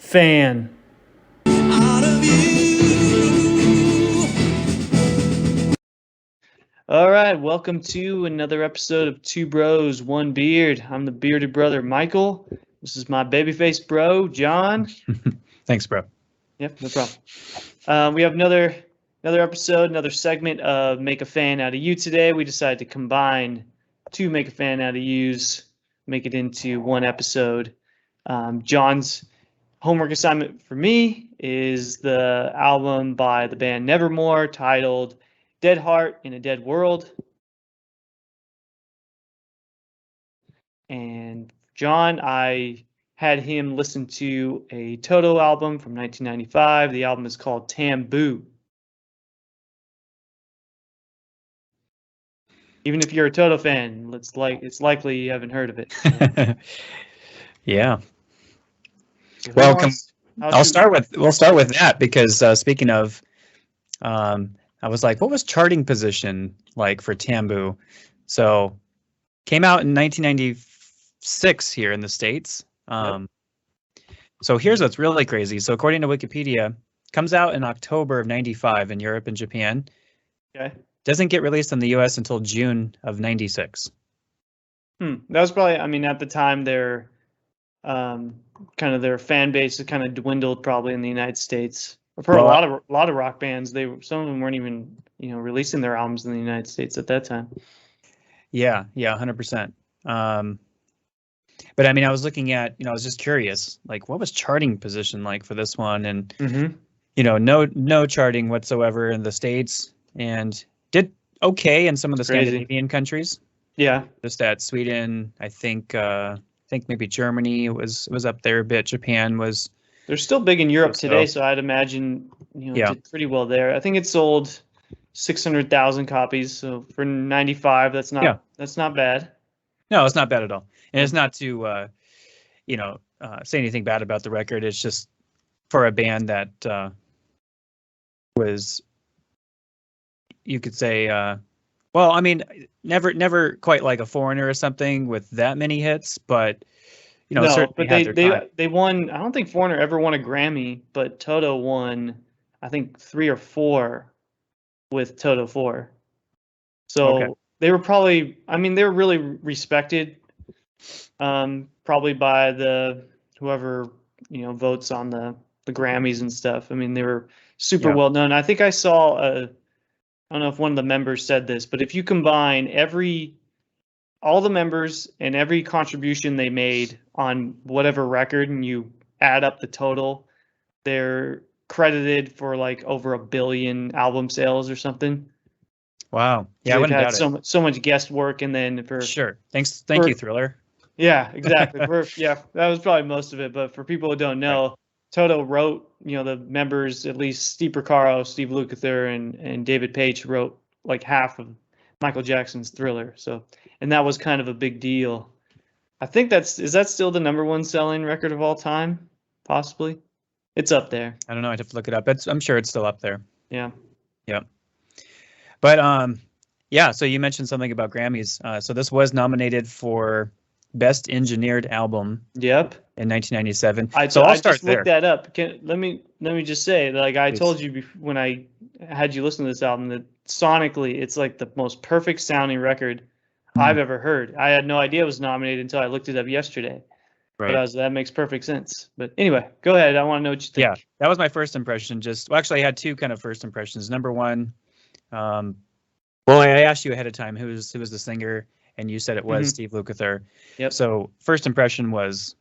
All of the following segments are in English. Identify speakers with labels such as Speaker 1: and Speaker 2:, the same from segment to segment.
Speaker 1: Fan. All right, welcome to another episode of Two Bros, One Beard. I'm the bearded brother, Michael. This is my babyface bro, John.
Speaker 2: Thanks, bro.
Speaker 1: Yep, no problem. We have another episode, another segment of Make a Fan Out of You today. We decided to combine two Make a Fan Out of Yous, make it into one episode. John's homework assignment for me is the album by the band Nevermore titled Dead Heart in a Dead World. And John, I had him listen to a Toto album from 1995. The album is called Tamboo. Even if you're a Toto fan, it's likely you haven't heard of it. So.
Speaker 2: Yeah. Well, we'll start with that because speaking of, I was like, what was charting position like for Tamboo? So came out in 1996 here in the States.
Speaker 1: Yep.
Speaker 2: So here's what's really crazy. So according to Wikipedia, comes out in October of 95 in Europe and Japan.
Speaker 1: Okay.
Speaker 2: Doesn't get released in the US until June of 96.
Speaker 1: That was probably, I mean, at the time their kind of their fan base kind of dwindled probably in the United States. For a lot of rock bands, some of them weren't even releasing their albums in the United States at that time.
Speaker 2: Yeah, 100%. But I mean, I was looking at, I was just curious, like what was charting position like for this one, and no charting whatsoever in the States, and did okay in some of the Scandinavian countries.
Speaker 1: Yeah,
Speaker 2: just at Sweden, I think maybe Germany was up there a bit. Japan was.
Speaker 1: They're still big in Europe today, so I'd imagine did pretty well there. I think it sold 600,000 copies. So for 95, that's not bad.
Speaker 2: No, it's not bad at all. And it's not to say anything bad about the record. It's just for a band that was, you could say, well, I mean, never quite like a Foreigner or something with that many hits, but
Speaker 1: but they won. I don't think Foreigner ever won a Grammy, but Toto won, I think 3 or 4 with Toto 4. So they were probably, I mean, they were really respected, probably by the whoever votes on the Grammys and stuff. I mean, they were super well known. I think I saw I don't know if one of the members said this, but if you combine all the members and every contribution they made on whatever record and you add up the total, they're credited for like over 1 billion album sales or something.
Speaker 2: Wow. Yeah, I wouldn't doubt
Speaker 1: it. So much guest work, and then
Speaker 2: sure. Thank you, Thriller.
Speaker 1: Yeah, exactly. That was probably most of it, but for people who don't know, Toto wrote, the members, at least Steve Porcaro, Steve Lukather, and David Page wrote like half of Michael Jackson's Thriller. So, and that was kind of a big deal. I think is that still the #1 selling record of all time? Possibly. It's up there.
Speaker 2: I don't know. I'd have to look it up. I'm sure it's still up there.
Speaker 1: Yeah.
Speaker 2: Yeah. But yeah. So you mentioned something about Grammys. So this was nominated for Best Engineered Album.
Speaker 1: Yep.
Speaker 2: In 1997.
Speaker 1: I just looked that up. Let me just say, like I told you when I had you listen to this album, that sonically it's like the most perfect sounding record I've ever heard. I had no idea it was nominated until I looked it up yesterday. Right. But that makes perfect sense. But anyway, go ahead. I want to know what you think.
Speaker 2: Yeah, that was my first impression. Actually, I had two kind of first impressions. Number one, well, I asked you ahead of time who was the singer, and you said it was Steve Lukather.
Speaker 1: Yep.
Speaker 2: So first impression was,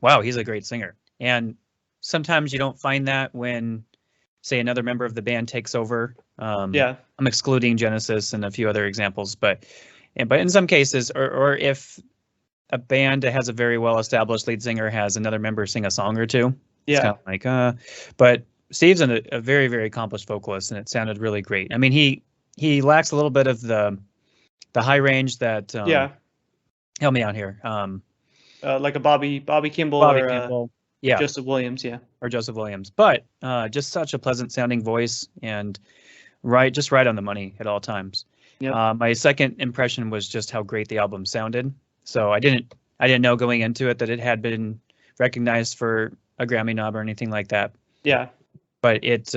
Speaker 2: wow, he's a great singer. And sometimes you don't find that when, say, another member of the band takes over. I'm excluding Genesis and a few other examples, but in some cases, or if a band that has a very well-established lead singer has another member sing a song or two, it's kind of like, but Steve's a very, very accomplished vocalist, and it sounded really great. I mean, he lacks a little bit of the high range that, help me out here.
Speaker 1: Like a Bobby Kimball, Joseph Williams,
Speaker 2: or Joseph Williams, but just such a pleasant sounding voice and right on the money at all times. Yep. My second impression was just how great the album sounded. So I didn't know going into it that it had been recognized for a Grammy knob or anything like that.
Speaker 1: Yeah.
Speaker 2: But it,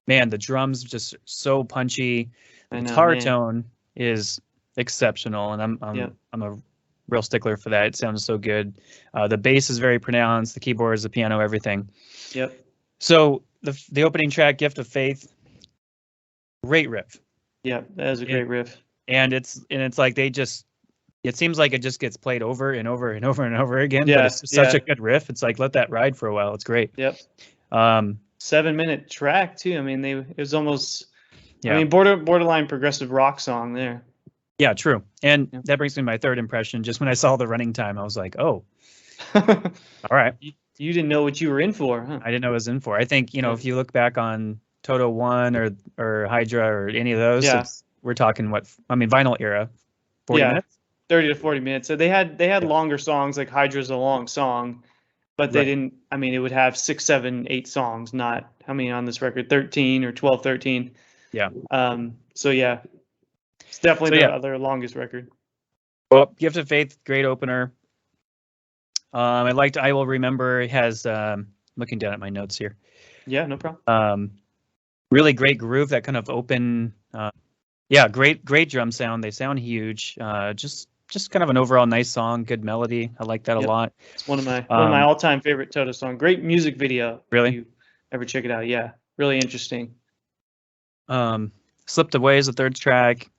Speaker 2: man, the drums just so punchy. The guitar tone is exceptional, and I'm a real stickler for that. It sounds so good. The bass is very pronounced. The keyboards, the piano, everything.
Speaker 1: Yep.
Speaker 2: So the opening track, "Gift of Faith," great riff.
Speaker 1: Yeah, that is a great riff.
Speaker 2: And it's like it seems like it just gets played over and over and over and over again.
Speaker 1: Yeah,
Speaker 2: but it's such a good riff. It's like, let that ride for a while. It's great.
Speaker 1: Yep. 7-minute track too. I mean, it was almost. Yeah. I mean, borderline progressive rock song there.
Speaker 2: Yeah, true. And that brings me to my third impression. Just when I saw the running time, I was like, oh, all right.
Speaker 1: You didn't know what you were in for, huh?
Speaker 2: I didn't know what I was in for. I think, if you look back on Toto 1 or Hydra or any of those, we're talking vinyl era, 40 minutes?
Speaker 1: 30 to 40 minutes. So they had longer songs, like Hydra's a long song, but they didn't, it would have 6, 7, 8 songs, not, on this record, 13 or 12, 13.
Speaker 2: Yeah.
Speaker 1: So yeah, it's definitely their longest record.
Speaker 2: Well, Gift of Faith, great opener. I liked I Will Remember. It has, looking down at my notes here.
Speaker 1: Yeah, no problem.
Speaker 2: Really great groove, that kind of open, great drum sound. They sound huge. Just kind of an overall nice song, good melody. I like that a lot. It's
Speaker 1: one of my all-time favorite Toto song. Great music video.
Speaker 2: Really?
Speaker 1: If you ever check it out. Yeah, really interesting.
Speaker 2: Slipped Away is the third track.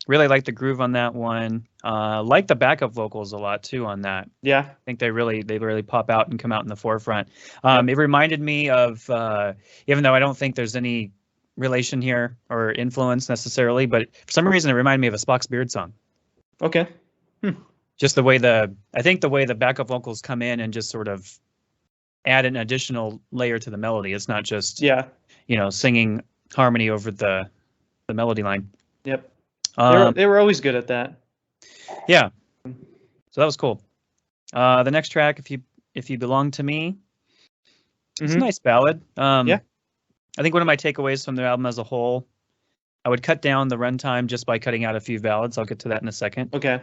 Speaker 2: Really like the groove on that one. Like the backup vocals a lot too on that.
Speaker 1: Yeah.
Speaker 2: I think they really pop out and come out in the forefront. It reminded me of, even though I don't think there's any relation here or influence necessarily, but for some reason it reminded me of a Spock's Beard song.
Speaker 1: Okay.
Speaker 2: Just the way the backup vocals come in and just sort of add an additional layer to the melody. It's not just singing harmony over the melody line.
Speaker 1: Yep. They were always good at that.
Speaker 2: Yeah. So that was cool. The next track, If You Belong to Me, it's a nice ballad. I think one of my takeaways from the album as a whole, I would cut down the runtime just by cutting out a few ballads. I'll get to that in a second.
Speaker 1: Okay.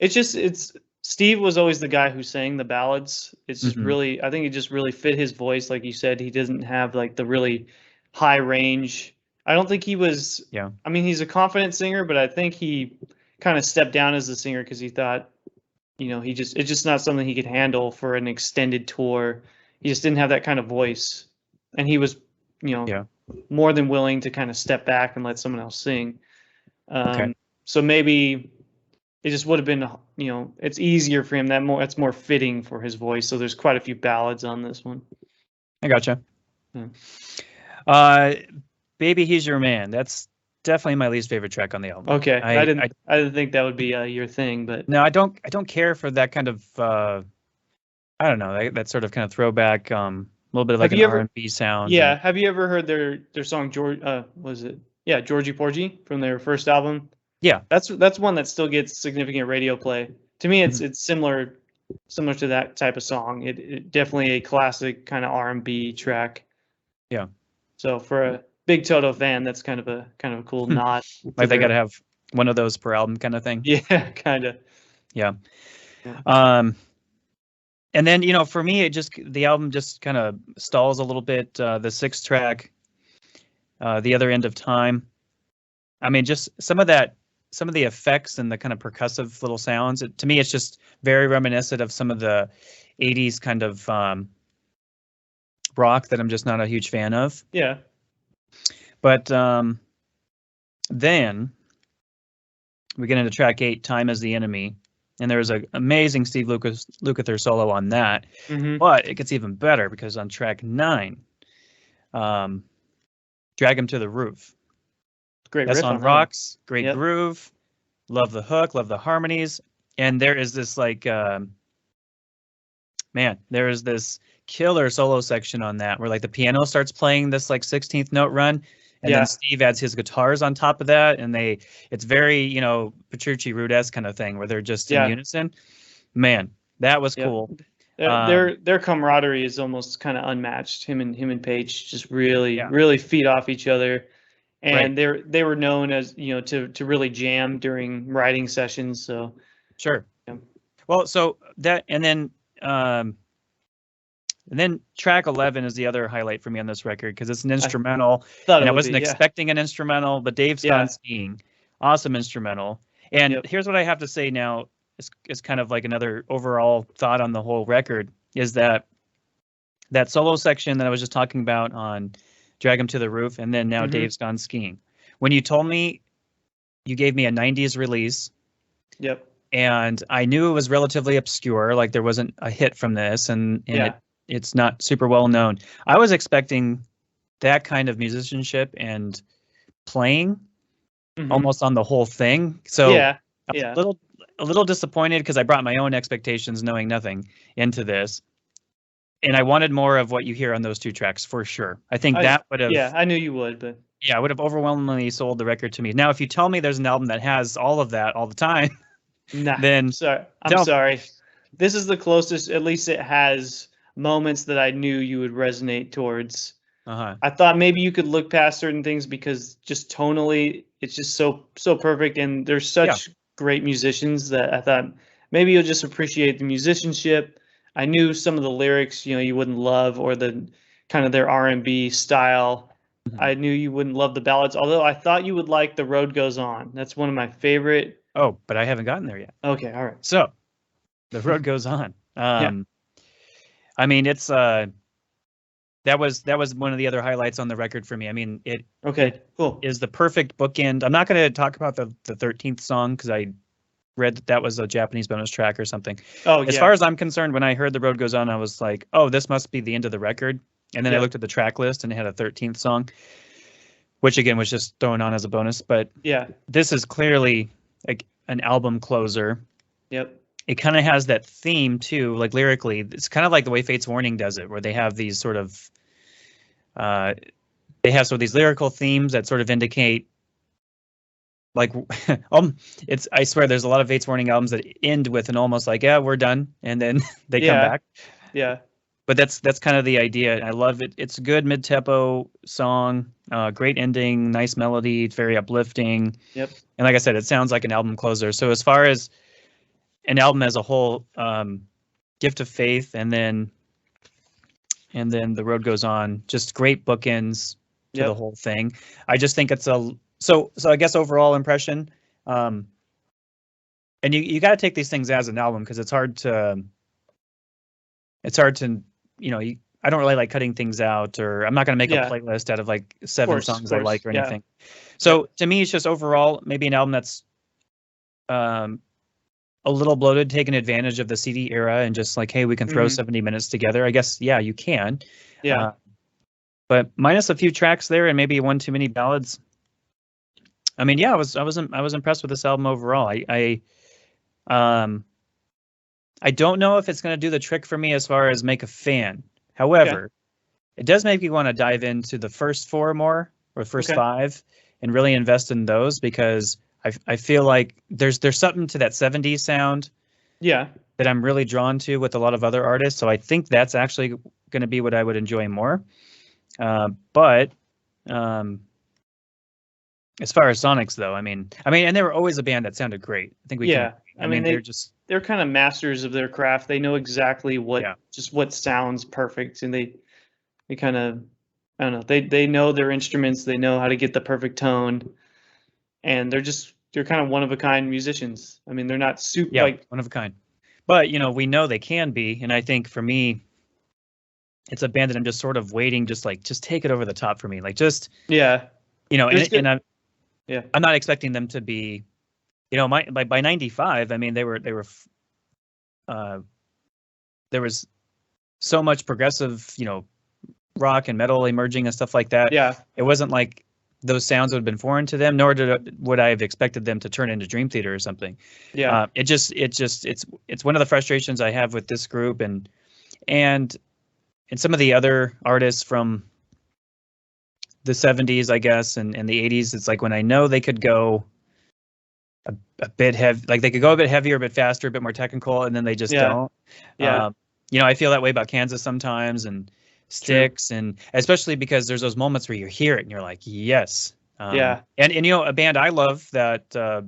Speaker 1: It's Steve was always the guy who sang the ballads. It's just really, I think it just really fit his voice. Like you said, he doesn't have like the really high range. I don't think he was.
Speaker 2: Yeah.
Speaker 1: He's a confident singer, but I think he kind of stepped down as a singer because he thought, it's just not something he could handle for an extended tour. He just didn't have that kind of voice, and he was, more than willing to kind of step back and let someone else sing. So maybe it just would have been, it's easier for him. That's more fitting for his voice. So there's quite a few ballads on this one.
Speaker 2: I gotcha. Baby, He's Your Man. That's definitely my least favorite track on the album.
Speaker 1: Okay, I didn't think that would be your thing, but
Speaker 2: no, I don't care for that kind of I don't know, that sort of kind of throwback, a little bit of like an R&B sound.
Speaker 1: Yeah, have you ever heard their song Georgie Porgy from their first album?
Speaker 2: Yeah,
Speaker 1: that's one that still gets significant radio play. To me, it's similar to that type of song. It definitely a classic kind of R&B track.
Speaker 2: Yeah.
Speaker 1: So for a big Toto fan, that's kind of a cool nod.
Speaker 2: Like they got to have one of those per album kind of thing.
Speaker 1: Yeah, kind of.
Speaker 2: Yeah. And then, for me, the album just kind of stalls a little bit. The sixth track, The Other End of Time. Just some of the effects and the kind of percussive little sounds. To me, it's just very reminiscent of some of the 80s kind of rock that I'm just not a huge fan of.
Speaker 1: Yeah.
Speaker 2: But then we get into track 8, Time Is the Enemy. And there's an amazing Steve Lukather solo on that. But it gets even better because on track 9, Drag Him to the Roof.
Speaker 1: Great
Speaker 2: That's
Speaker 1: riff
Speaker 2: on rocks, great groove. Love the hook, love the harmonies. And there is this there is this killer solo section on that where like the piano starts playing this like 16th note run. And then Steve adds his guitars on top of that, and it's very, Petrucci Rudess kind of thing where they're just in unison. Man, that was cool.
Speaker 1: Their camaraderie is almost kind of unmatched. Him and Page just really feed off each other, and they were known as to really jam during writing sessions. So
Speaker 2: sure. Yeah. Well, so that and then And then track 11 is the other highlight for me on this record because it's an instrumental. I wasn't expecting an instrumental, but Dave's Gone Skiing, awesome instrumental. And here's what I have to say now. It's kind of like another overall thought on the whole record is that solo section that I was just talking about on Drag 'Em to the Roof and then now Dave's Gone Skiing. When you told me you gave me a 90s release.
Speaker 1: Yep.
Speaker 2: And I knew it was relatively obscure, like there wasn't a hit from this and it's not super well known. I was expecting that kind of musicianship and playing almost on the whole thing. So I'm a little disappointed because I brought my own expectations knowing nothing into this. And I wanted more of what you hear on those two tracks for sure. I think that would have
Speaker 1: I knew you would, but
Speaker 2: it would have overwhelmingly sold the record to me. Now if you tell me there's an album that has all of that all the time, then
Speaker 1: I'm sorry. This is the closest, at least it has moments that I knew you would resonate towards. I thought maybe you could look past certain things because just tonally it's just so perfect and there's such great musicians that I thought maybe you'll just appreciate the musicianship. I knew some of the lyrics, you wouldn't love or the kind of their R&B style. I knew you wouldn't love the ballads, although I thought you would like The Road Goes On. That's one of my favorite.
Speaker 2: Oh, but I haven't gotten there yet.
Speaker 1: Okay, all right.
Speaker 2: So, The Road Goes On. I mean, it's that was one of the other highlights on the record for me. I mean, it is the perfect bookend. I'm not going to talk about the 13th song because I read that was a Japanese bonus track or something. As far as I'm concerned, when I heard The Road Goes On, I was like, oh, this must be the end of the record. And then I looked at the track list and it had a 13th song, which again was just thrown on as a bonus. But this is clearly like an album closer.
Speaker 1: Yep.
Speaker 2: It kind of has that theme too, like lyrically. It's kind of like the way Fate's Warning does it, where they have these sort of these lyrical themes that sort of indicate like I swear there's a lot of Fate's Warning albums that end with an almost like, we're done, and then they come back.
Speaker 1: Yeah.
Speaker 2: But that's kind of the idea. I love it. It's a good mid-tempo song, great ending, nice melody, it's very uplifting.
Speaker 1: Yep.
Speaker 2: And like I said, it sounds like an album closer. So as far as an album as a whole, Gift of Faith, and then The Road Goes On, just great bookends to the whole thing. I just think it's so I guess overall impression, and you got to take these things as an album because it's hard to I don't really like cutting things out, or I'm not going to make a playlist out of like 7 songs I like or anything. So to me, it's just overall maybe an album that's a little bloated, taking advantage of the CD era and just like, hey, we can throw 70 minutes together. I guess, you can.
Speaker 1: Yeah.
Speaker 2: But minus a few tracks there and maybe one too many ballads. I mean, I was impressed with this album overall. I don't know if it's going to do the trick for me as far as make a fan. However, it does make me want to dive into the first 4 more, or first 5, and really invest in those because I feel like there's something to that 70s sound that I'm really drawn to with a lot of other artists. So I think that's actually going to be what I would enjoy more. But as far as Sonics, though, I mean, and they were always a band that sounded great. I think
Speaker 1: they're kind of masters of their craft. They know exactly what sounds perfect, and they kind of, I don't know, they know their instruments. They know how to get the perfect tone, and they're kind of one of a kind musicians. I mean, they're not super
Speaker 2: one of a kind, but we know they can be. And I think for me, it's a band that I'm just sort of waiting, just take it over the top for me, like just I'm not expecting them to be, by 95. I mean, they were there was so much progressive, rock and metal emerging and stuff like that.
Speaker 1: Yeah,
Speaker 2: it wasn't like those sounds would have been foreign to them, nor would I have expected them to turn into Dream Theater or something.
Speaker 1: Yeah,
Speaker 2: it's one of the frustrations I have with this group and some of the other artists from the 70s, I guess, and the 80s. It's like when I know they could go a bit heavy, like they could go a bit heavier, a bit faster, a bit more technical, and then they just don't.
Speaker 1: Yeah.
Speaker 2: I feel that way about Kansas sometimes, and Styx, and especially because there's those moments where you hear it and you're like, yes. And a band I love that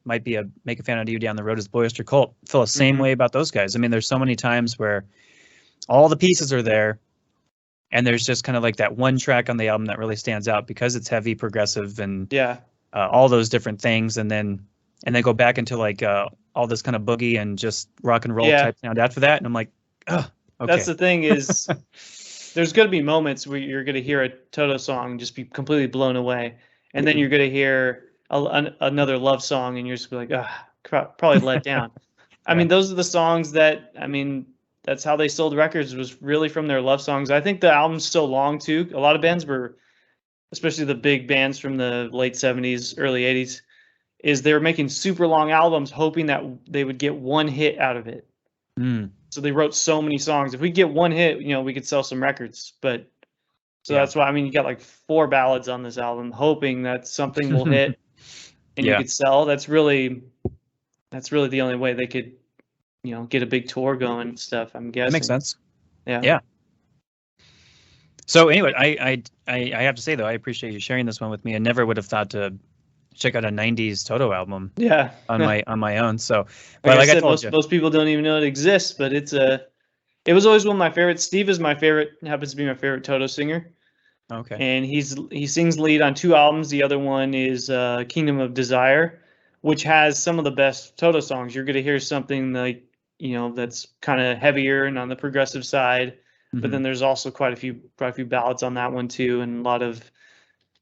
Speaker 2: might be make a fan out of you down the road is Boy Oyster Cult. Feel the same way about those guys. I mean, there's so many times where all the pieces are there, and there's just kind of like that one track on the album that really stands out because it's heavy, progressive, and all those different things, and then go back into like all this kind of boogie and just rock and roll type sound after that, and I'm like, oh, okay.
Speaker 1: That's the thing is, there's going to be moments where you're going to hear a Toto song and just be completely blown away, and then you're going to hear another love song and you're just be like, probably let down. I mean, those are the songs that, I mean, that's how they sold records, was really from their love songs. I think the album's so long too. A lot of bands were, especially the big bands from the late 70s, early 80s, is they were making super long albums hoping that they would get one hit out of it. So they wrote so many songs. If we get one hit, you know, we could sell some records. But so that's why, I mean, you got like 4 ballads on this album, hoping that something will hit and you could sell. That's really the only way they could, you know, get a big tour going and stuff, I'm guessing.
Speaker 2: That makes sense.
Speaker 1: Yeah.
Speaker 2: So anyway, I have to say though, I appreciate you sharing this one with me. I never would have thought to check out a 90s Toto album on my own. So but
Speaker 1: like I said, most people don't even know it exists, but it was always one of my favorites. Steve is my favorite, happens to be my favorite Toto singer.
Speaker 2: Okay.
Speaker 1: And he sings lead on 2 albums. The other one is Kingdom of Desire, which has some of the best Toto songs. You're going to hear something like, you know, that's kind of heavier and on the progressive side, but then there's also quite a few ballads on that one too, and a lot of,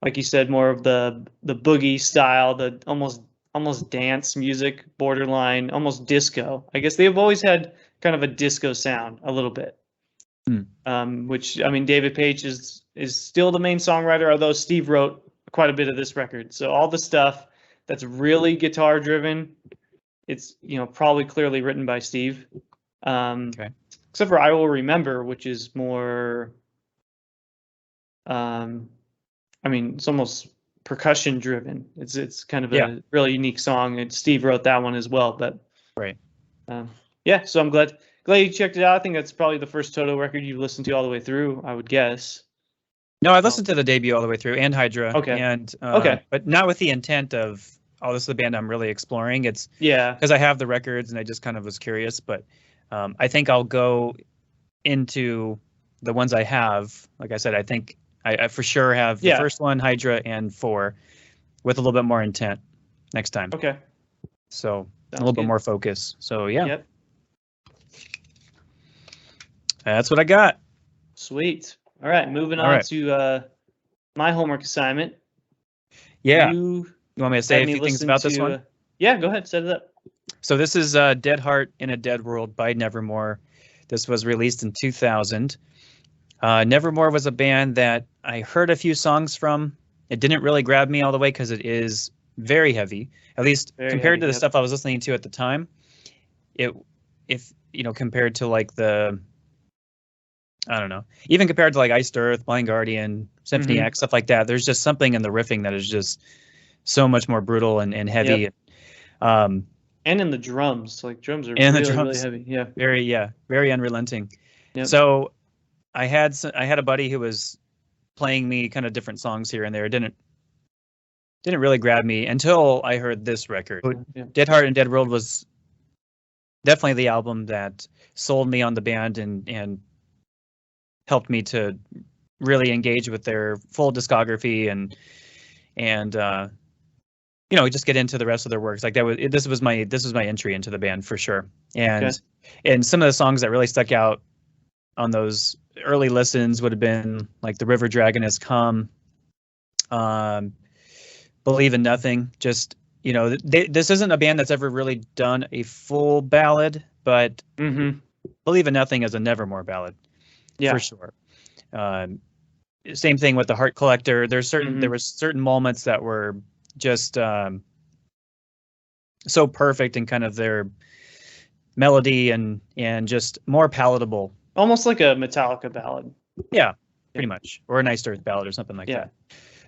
Speaker 1: like you said, more of the boogie style, the almost dance music, borderline, almost disco. I guess they've always had kind of a disco sound a little bit. Which, I mean, David Page is still the main songwriter, although Steve wrote quite a bit of this record. So all the stuff that's really guitar driven, it's, you know, probably clearly written by Steve. Except for I Will Remember, which is more, I mean, it's almost percussion driven. It's kind of a really unique song, and Steve wrote that one as well. But so I'm glad you checked it out. I think that's probably the first Toto record you've listened to all the way through, I would guess.
Speaker 2: No, I listened to the debut all the way through, and Hydra. And but not with the intent of, oh, this is the band I'm really exploring. It's because I have the records and I just kind of was curious. But I think I'll go into the ones I have. Like I said, I think I for sure have the first one, Hydra, and 4, with a little bit more intent next time.
Speaker 1: Okay.
Speaker 2: So a little bit more focus. So
Speaker 1: Yep.
Speaker 2: That's what I got.
Speaker 1: Sweet. All right, moving on to my homework assignment.
Speaker 2: Yeah. You want me to say a few things about this one?
Speaker 1: Yeah, go ahead. Set it up.
Speaker 2: So this is Dead Heart in a Dead World by Nevermore. This was released in 2000. Nevermore was a band that I heard a few songs from. It didn't really grab me all the way because it is very heavy, at least compared to the stuff I was listening to at the time. Compared to like I don't know, even compared to like Iced Earth, Blind Guardian, Symphony X, stuff like that, there's just something in the riffing that is just so much more brutal and heavy.
Speaker 1: And in the drums, like drums are really heavy.
Speaker 2: Very unrelenting.
Speaker 1: Yep.
Speaker 2: So I had a buddy who was playing me kind of different songs here and there. It didn't really grab me until I heard this record. Dead Heart and Dead World was definitely the album that sold me on the band and helped me to really engage with their full discography and just get into the rest of their works. Like this was my entry into the band for sure. And some of the songs that really stuck out on those early listens would have been like The River Dragon Has Come, Believe in Nothing. Just, this isn't a band that's ever really done a full ballad, but Believe in Nothing is a Nevermore ballad. For sure. Same thing with The Heart Collector. There were certain moments that were just so perfect in kind of their melody and just more palatable.
Speaker 1: Almost like a Metallica ballad.
Speaker 2: Yeah, pretty much. Or an Iced Earth ballad or something like that.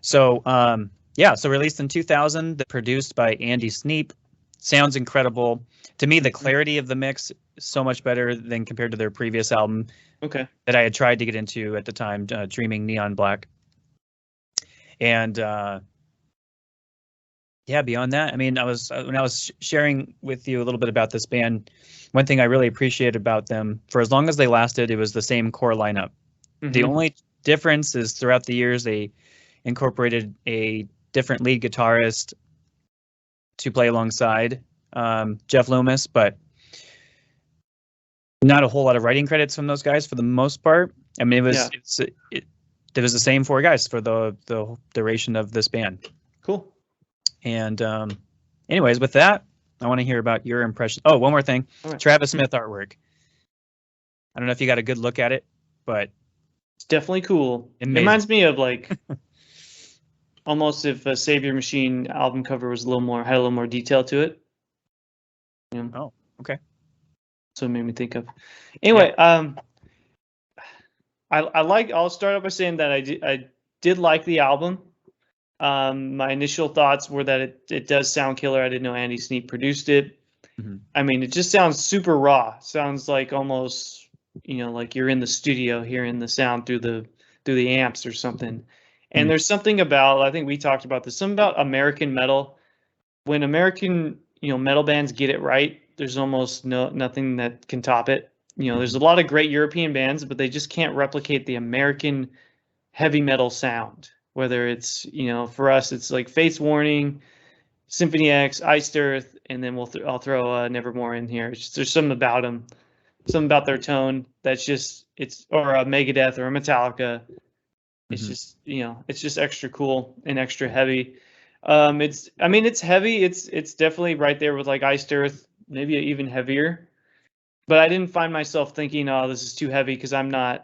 Speaker 2: So so released in 2000, produced by Andy Sneap. Sounds incredible. To me, the clarity of the mix is so much better than compared to their previous album. That I had tried to get into at the time, Dreaming Neon Black. And Yeah, beyond that, I mean, when I was sharing with you a little bit about this band, one thing I really appreciated about them, for as long as they lasted, it was the same core lineup. Mm-hmm. The only difference is throughout the years they incorporated a different lead guitarist to play alongside Jeff Loomis, but not a whole lot of writing credits from those guys for the most part. I mean, it was the same four guys for the duration of this band.
Speaker 1: Cool.
Speaker 2: And anyways, with that, I want to hear about your impression. Oh, one more thing. Right. Travis Smith artwork. I don't know if you got a good look at it, but
Speaker 1: it's definitely cool. It reminds me of like almost if a Save Your Machine album cover was had a little more detail to it.
Speaker 2: Yeah. Oh, okay.
Speaker 1: So it made me think of. Anyway, yeah. I'll start off by saying that I did like the album. My initial thoughts were that it does sound killer. I didn't know Andy Sneap produced it. Mm-hmm. I mean, it just sounds super raw. Sounds like almost, like you're in the studio hearing the sound through the amps or something. And there's something about, I think we talked about this, something about American metal. When American, metal bands get it right, there's almost nothing that can top it. There's a lot of great European bands, but they just can't replicate the American heavy metal sound. Whether it's, for us, it's like Fates Warning, Symphony X, Iced Earth, and then I'll throw Nevermore in here. There's something about them, something about their tone that's just or a Megadeth or a Metallica. It's just it's just extra cool and extra heavy. It's heavy. It's definitely right there with like Iced Earth, maybe even heavier. But I didn't find myself thinking, oh, this is too heavy, because I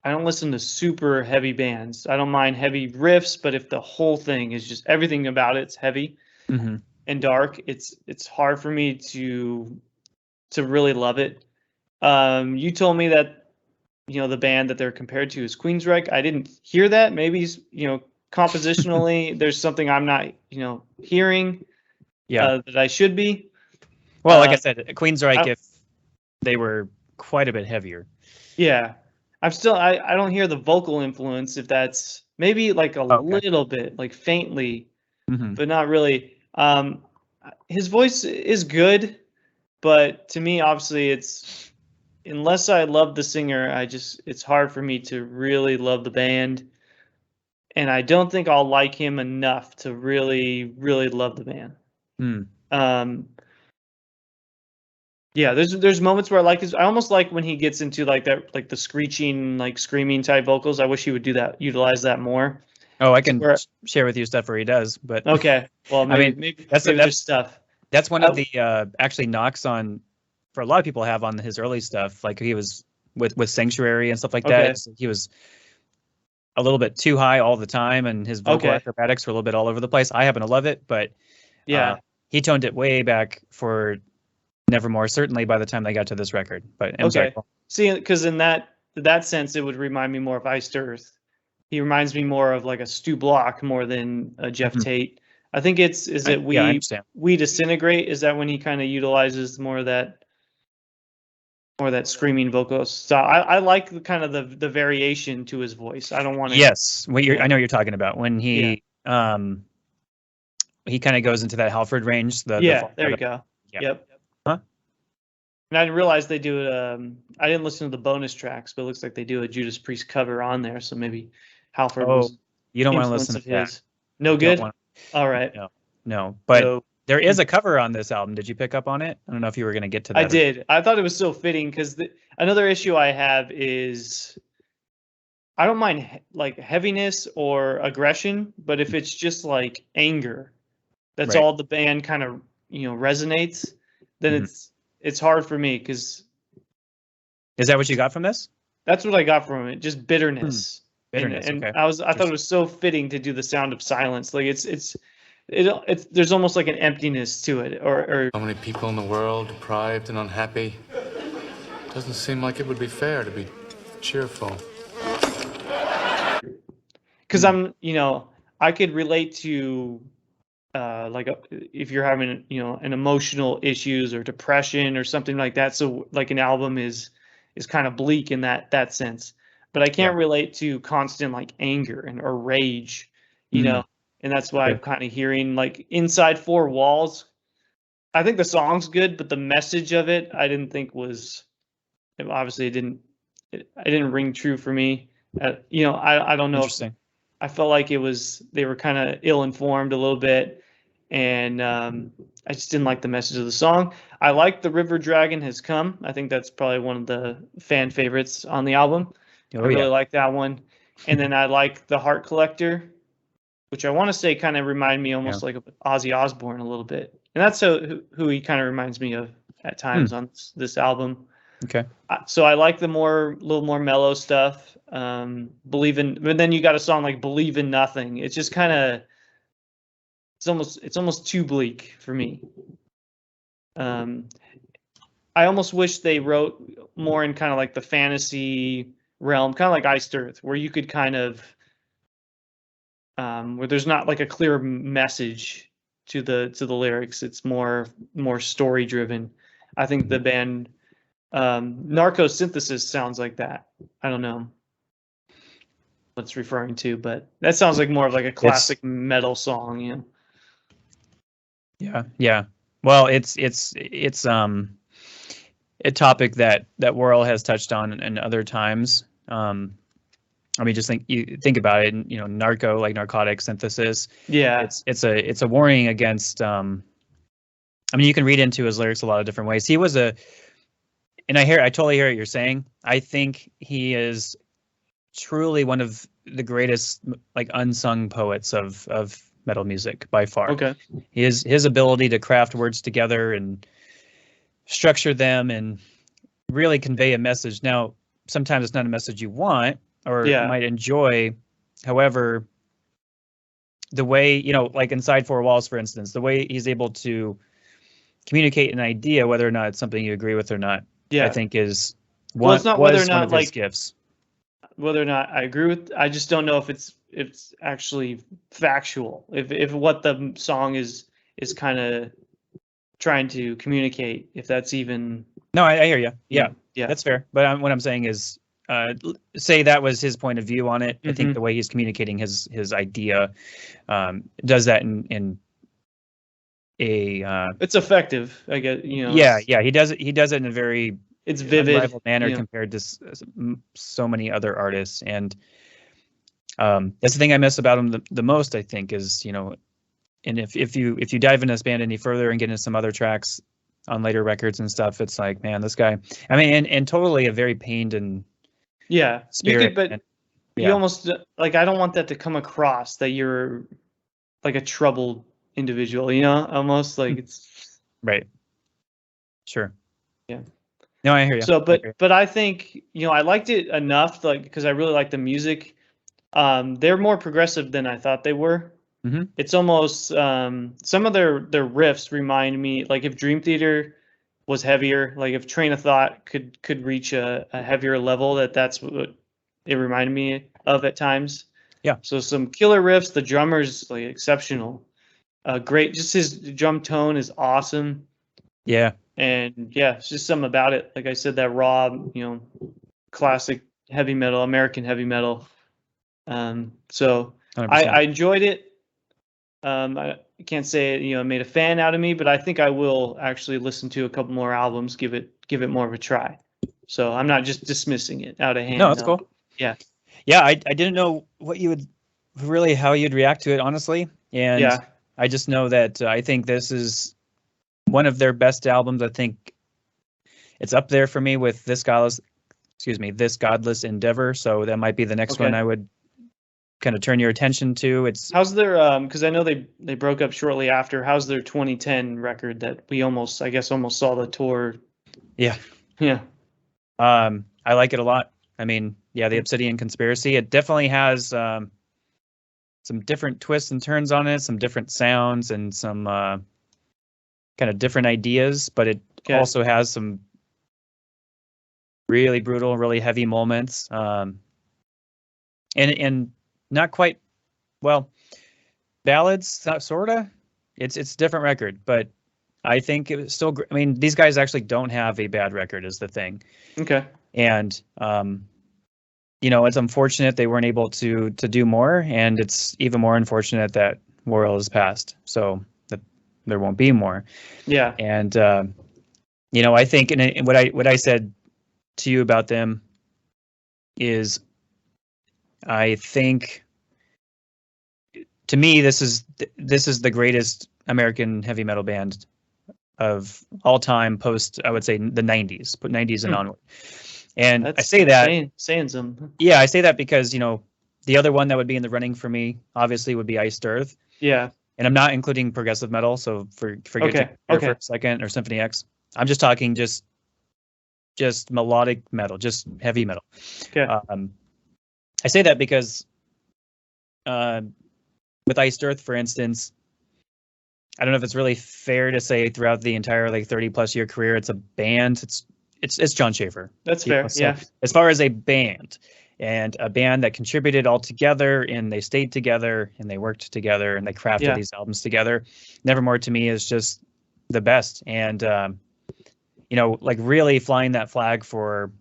Speaker 1: don't listen to super heavy bands. I don't mind heavy riffs, but if the whole thing is just everything about it's heavy and dark, it's hard for me to really love it. You told me that the band that they're compared to is Queensryche. I didn't hear that. Maybe compositionally there's something I'm not hearing that I should be.
Speaker 2: Well, like I said, Queensryche, if they were quite a bit heavier.
Speaker 1: Yeah. I don't hear the vocal influence, if that's maybe like a little bit, like faintly, but not really. His voice is good, but to me, obviously, unless I love the singer, it's hard for me to really love the band. And I don't think I'll like him enough to really, really love the band. Yeah, there's moments where I like I almost like when he gets into like that, like the screeching, like screaming type vocals. I wish he would utilize that more.
Speaker 2: Oh, I can share with you stuff where he does, but
Speaker 1: okay. Well, maybe there's stuff.
Speaker 2: That's one of the actually knocks on for a lot of people have on his early stuff. Like he was with Sanctuary and stuff like that. He was a little bit too high all the time, and his vocal acrobatics were a little bit all over the place. I happen to love it, but he toned it way back for Nevermore, certainly by the time they got to this record. But sorry.
Speaker 1: See, because in that sense, it would remind me more of Iced Earth. He reminds me more of like a Stu Block more than a Jeff Tate. I think We Disintegrate. Is that when he kind of utilizes more of that screaming vocals? So I like the kind of the variation to his voice. I don't want to.
Speaker 2: Yes, I know what you're talking about when he kind of goes into that Halford range.
Speaker 1: There you go.
Speaker 2: Yeah.
Speaker 1: Yep. And I didn't realize they do it. I didn't listen to the bonus tracks, but it looks like they do a Judas Priest cover on there. So maybe Halford was.
Speaker 2: You don't want to listen to that.
Speaker 1: No good. All right.
Speaker 2: No. But there is a cover on this album. Did you pick up on it? I don't know if you were going to get to that.
Speaker 1: I did. I thought it was so fitting because another issue I have is I don't mind like heaviness or aggression, but if it's just like anger, that's all the band kind of resonates. Then it's hard for me because.
Speaker 2: Is that what you got from this?
Speaker 1: That's what I got from it. Just bitterness.
Speaker 2: Bitterness.
Speaker 1: And I thought it was so fitting to do the Sound of Silence. Like it's there's almost like an emptiness to it. Or
Speaker 3: how many people in the world deprived and unhappy? Doesn't seem like it would be fair to be cheerful.
Speaker 1: Because I could relate to. If you're having an emotional issues or depression or something like that, so like an album is kind of bleak in that sense, but I can't relate to constant like anger or rage, and that's why I'm kind of hearing like Inside Four Walls. I think the song's good, but the message of it, I didn't think was. Obviously, it didn't ring true for me. You know, I don't know.
Speaker 2: Interesting.
Speaker 1: I felt like they were kind of ill-informed a little bit, and I just didn't like the message of the song. I like The River Dragon Has Come. I think that's probably one of the fan favorites on the album. I really like that one. And then I like The Heart Collector, which I want to say kind of remind me almost like of Ozzy Osbourne a little bit. And that's who he kind of reminds me of at times on this album.
Speaker 2: Okay.
Speaker 1: So I like the little more mellow stuff. But then you got a song like Believe in Nothing. It's just kind of, it's almost too bleak for me. I almost wish they wrote more in kind of like the fantasy realm, kind of like Iced Earth, where you could kind of, where there's not like a clear message to the lyrics. It's more story driven. I think the band Narcosynthesis sounds like that. I don't know what it's referring to, but that sounds like more of like a classic metal song, you
Speaker 2: know? Yeah. Well, it's a topic that Worrell has touched on in other times. I mean, just think about it. You know, narco, like narcotic synthesis.
Speaker 1: Yeah.
Speaker 2: It's a warning against. I mean, you can read into his lyrics a lot of different ways. He was and I totally hear what you're saying. I think he is truly one of the greatest like unsung poets of metal music by far.
Speaker 1: Okay.
Speaker 2: His ability to craft words together and structure them and really convey a message. Now, sometimes it's not a message you want or might enjoy. However, the way, you know, like Inside Four Walls, for instance, the way he's able to communicate an idea, whether or not it's something you agree with or not, I think is one,
Speaker 1: it's not whether or not
Speaker 2: like gifts.
Speaker 1: Whether or not I agree with, I just don't know if it's actually factual. If what the song is kind of trying to communicate, if that's even.
Speaker 2: No, I hear you. Yeah, that's fair. But what I'm saying is, say that was his point of view on it. I think the way he's communicating his idea does that in a.
Speaker 1: It's effective, I guess. You know.
Speaker 2: Yeah. He does it. He does it in a very.
Speaker 1: It's vivid
Speaker 2: manner compared to so many other artists, and that's the thing I miss about him the most. I think is, you know, and if you dive into this band any further and get into some other tracks on later records and stuff, it's like, man, this guy. I mean, and totally a very pained and spirit.
Speaker 1: You almost like, I don't want that to come across that you're like a troubled individual. You know, almost like it's
Speaker 2: right. Sure.
Speaker 1: Yeah.
Speaker 2: No, I hear you.
Speaker 1: So, but I think, you know, I liked it enough, like, because I really like the music. They're more progressive than I thought they were.
Speaker 2: Mm-hmm.
Speaker 1: It's almost some of their riffs remind me, like if Dream Theater was heavier, like if Train of Thought could reach a heavier level, that's what it reminded me of at times.
Speaker 2: Yeah.
Speaker 1: So some killer riffs. The drummer's like exceptional. Great. Just his drum tone is awesome.
Speaker 2: Yeah.
Speaker 1: And yeah, it's just something about it. Like I said, that raw, you know, classic heavy metal, American heavy metal. So 100%. I enjoyed it. I can't say, you know, it made a fan out of me, but I think I will actually listen to a couple more albums, give it more of a try. So I'm not just dismissing it out of hand.
Speaker 2: No, that's cool.
Speaker 1: Yeah.
Speaker 2: Yeah, I didn't know how you'd react to it, honestly. And I just know that I think this is one of their best albums. I think it's up there for me with This Godless Endeavor. So that might be the next one I would kind of turn your attention to.
Speaker 1: How's their because I know they broke up shortly after. How's their 2010 record that we almost saw the tour?
Speaker 2: Yeah. I like it a lot. I mean, the Obsidian Conspiracy. It definitely has some different twists and turns on it, some different sounds, and some kind of different ideas, but it also has some really brutal, really heavy moments, and not quite, well, ballads, sorta. It's a different record, but I think it was still. I mean, these guys actually don't have a bad record, is the thing.
Speaker 1: Okay.
Speaker 2: And you know, it's unfortunate they weren't able to do more, and it's even more unfortunate that world is past, so that there won't be more.
Speaker 1: Yeah.
Speaker 2: And I think, and what I said to you about them is, I think, to me, this is the greatest American heavy metal band of all time, post, I would say, the 90s, but 90s and onward. And I say that
Speaker 1: saying some.
Speaker 2: Yeah, I say that because, the other one that would be in the running for me obviously would be Iced Earth.
Speaker 1: Yeah.
Speaker 2: And I'm not including progressive metal, so forget for a second, or Symphony X. I'm just talking just melodic metal, just heavy metal.
Speaker 1: Okay.
Speaker 2: I say that because with Iced Earth, for instance, I don't know if it's really fair to say throughout the entire 30+ year career it's a band. It's John Schaefer.
Speaker 1: That's fair.
Speaker 2: So
Speaker 1: yeah.
Speaker 2: As far as a band, and a band that contributed all together, and they stayed together, and they worked together, and they crafted these albums together, Nevermore to me is just the best. And really flying that flag for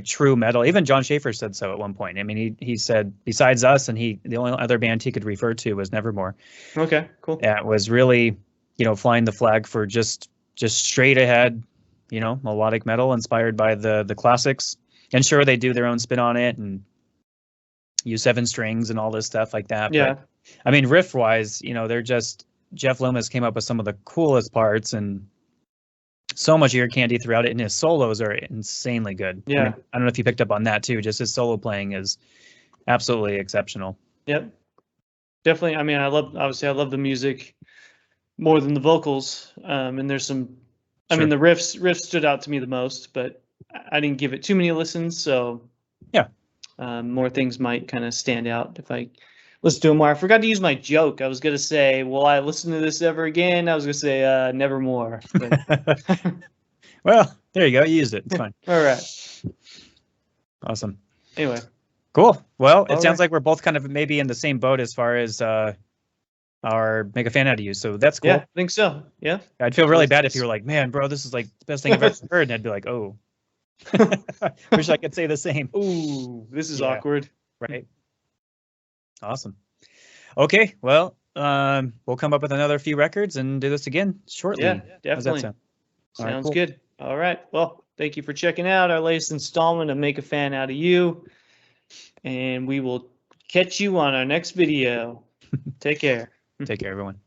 Speaker 2: true metal. Even John Schaefer said so at one point. I mean, he said, besides us, and the only other band he could refer to was Nevermore.
Speaker 1: Okay, cool.
Speaker 2: Yeah, it was really, flying the flag for just straight ahead, melodic metal inspired by the classics. And sure, they do their own spin on it and use 7 strings and all this stuff like that.
Speaker 1: Yeah.
Speaker 2: But, I mean, riff wise, they're just, Jeff Loomis came up with some of the coolest parts, and so much ear candy throughout it, and his solos are insanely good.
Speaker 1: Yeah.
Speaker 2: I don't know if you picked up on that too. Just his solo playing is absolutely exceptional.
Speaker 1: Yep. Definitely. I mean, I love the music more than the vocals. And there's some, I mean, the riffs stood out to me the most, but I didn't give it too many listens. So
Speaker 2: yeah,
Speaker 1: more things might kind of stand out if I listen to them more. I forgot to use my joke. I was going to say, will I listen to this ever again? I was going to say, Nevermore.
Speaker 2: Well, there you go. You used it. It's fine.
Speaker 1: All right.
Speaker 2: Awesome.
Speaker 1: Anyway.
Speaker 2: Cool. Well, it sounds like we're both kind of maybe in the same boat as far as our make a fan out of you. So that's cool.
Speaker 1: Yeah, I think so. Yeah.
Speaker 2: I'd feel really bad if you were like, man, bro, this is like the best thing I've ever heard. And I'd be like, oh, wish I could say the same.
Speaker 1: Ooh, this is awkward.
Speaker 2: Right. Awesome. Okay. Well, we'll come up with another few records and do this again shortly.
Speaker 1: Yeah, definitely. Sounds good. All right. Well, thank you for checking out our latest installment of Make a Fan Out of You. And we will catch you on our next video. Take care.
Speaker 2: Take care, everyone.